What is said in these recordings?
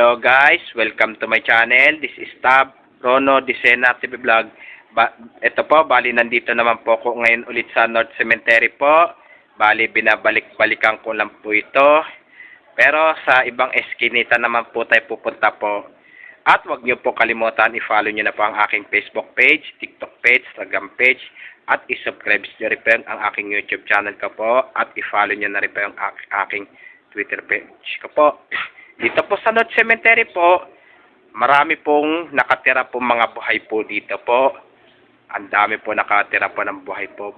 Hello guys, welcome to my channel. This is Tab Rono Disena TV Vlog. Ito po, bali nandito naman po ako ngayon ulit sa North Cemetery po. Bali binabalik-balikan ko lang po ito. Pero sa ibang eskinita naman po tayo pupunta po. At wag niyo po kalimutan, i-follow niyo na po ang aking Facebook page, TikTok page, Instagram page, at i-subscribe niyo rin po ang aking YouTube channel ko po, at i-follow niyo na rin po ang aking Twitter page ko po. Dito po sa North Cemetery po, marami pong nakatira po mga buhay po dito po. Ang dami po nakatira po ng buhay po.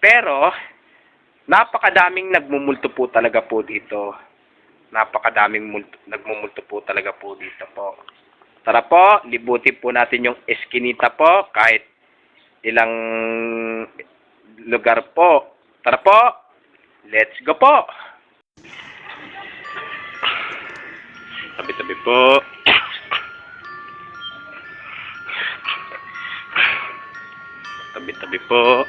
Pero, napakadaming nagmumulto po talaga po dito. Napakadaming nagmumulto po talaga po dito po. Tara po, libutin po natin yung eskinita po, kahit ilang lugar po. Tara po, let's go po! Tabi-tabi po. Tabi-tabi po.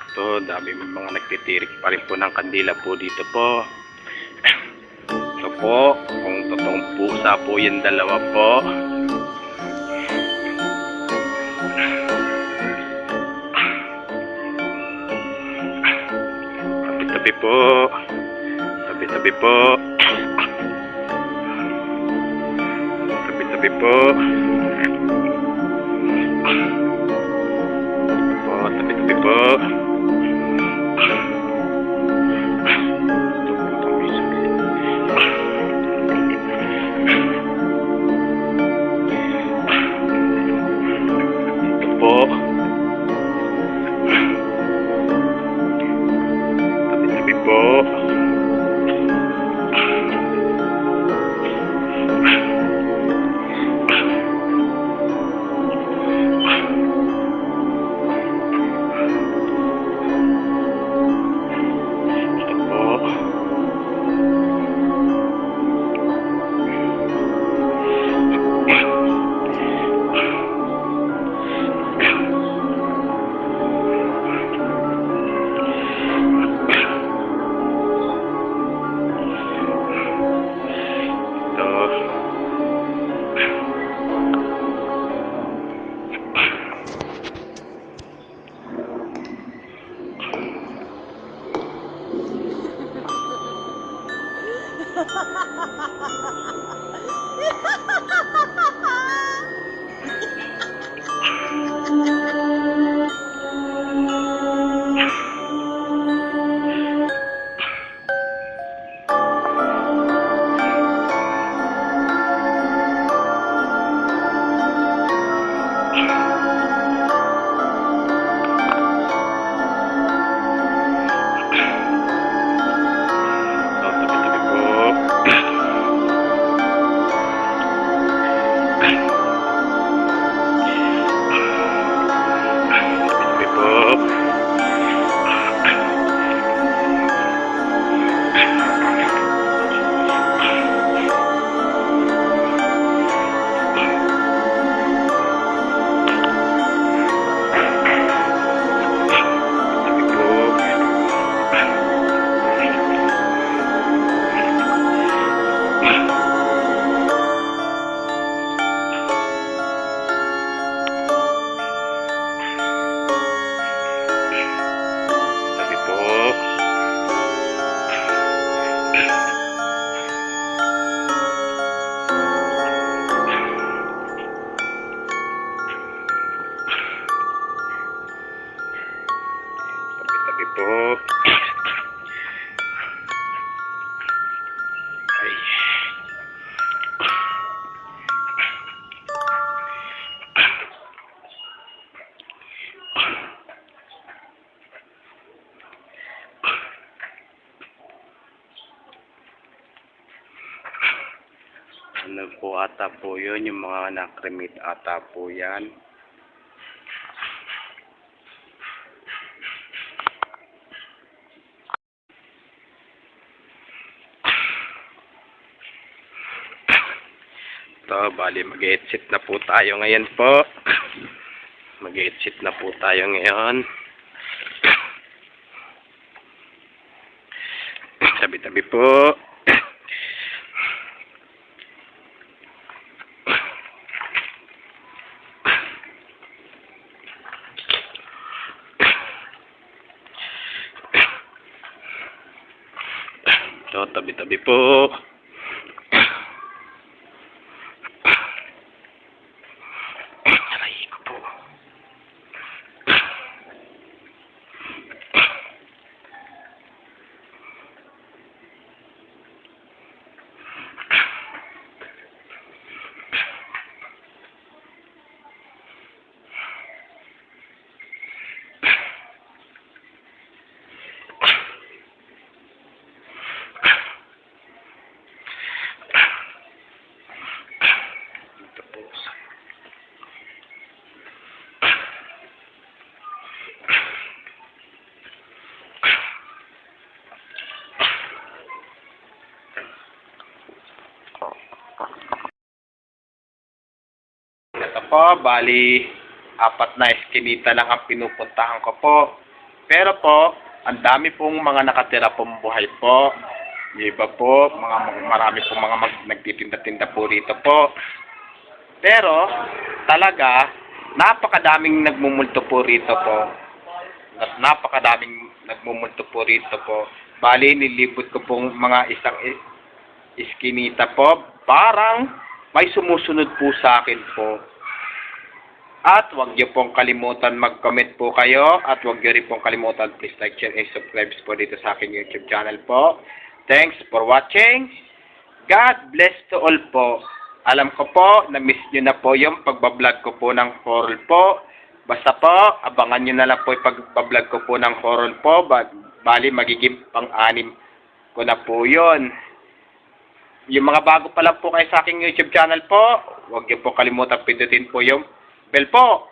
Ito, dami mga nagtitirik pa rin po ng kandila po dito po. Ito po, kung totoong pusa po yung dalawa po. Tabi-tabi po. Tabi-tabi po. Tabi-tabi po. Tabi-tabi po. Tabi-tabi po. Ano po ata po yun, yung mga nakremit ata po yan. Ito, bali mag-exit na po tayo ngayon po. Mag-exit na po tayo ngayon. Tabi-tabi po. So, tabi-tabi po. Aray ko po. Ito po, bali, 4 na eskinita lang ang pinupuntahan ko po. Pero po, ang dami pong mga nakatira pong buhay po. Yung iba po, marami pong mga nagtitinda-tinda po rito po. Pero, talaga, napakadaming nagmumulto po rito po. Napakadaming nagmumulto po rito po. Bali, nilibot ko pong mga isang iskinita po. Parang may sumusunod po sa akin po. At huwag niyo pong kalimutan mag-comment po kayo. At huwag niyo rin pong kalimutan please like, share, and subscribe po dito sa aking YouTube channel po. Thanks for watching. God bless to all po. Alam ko po, na-miss nyo na po yung pagbablog ko po ng horror po. Basta po, abangan nyo na lang po yung pagbablog ko po ng horror po. Bali, magiging pang-anim ko na po yun. Yung mga bago pa lang po kayo sa aking YouTube channel po, huwag nyo po kalimutan pindutin po yung bell po.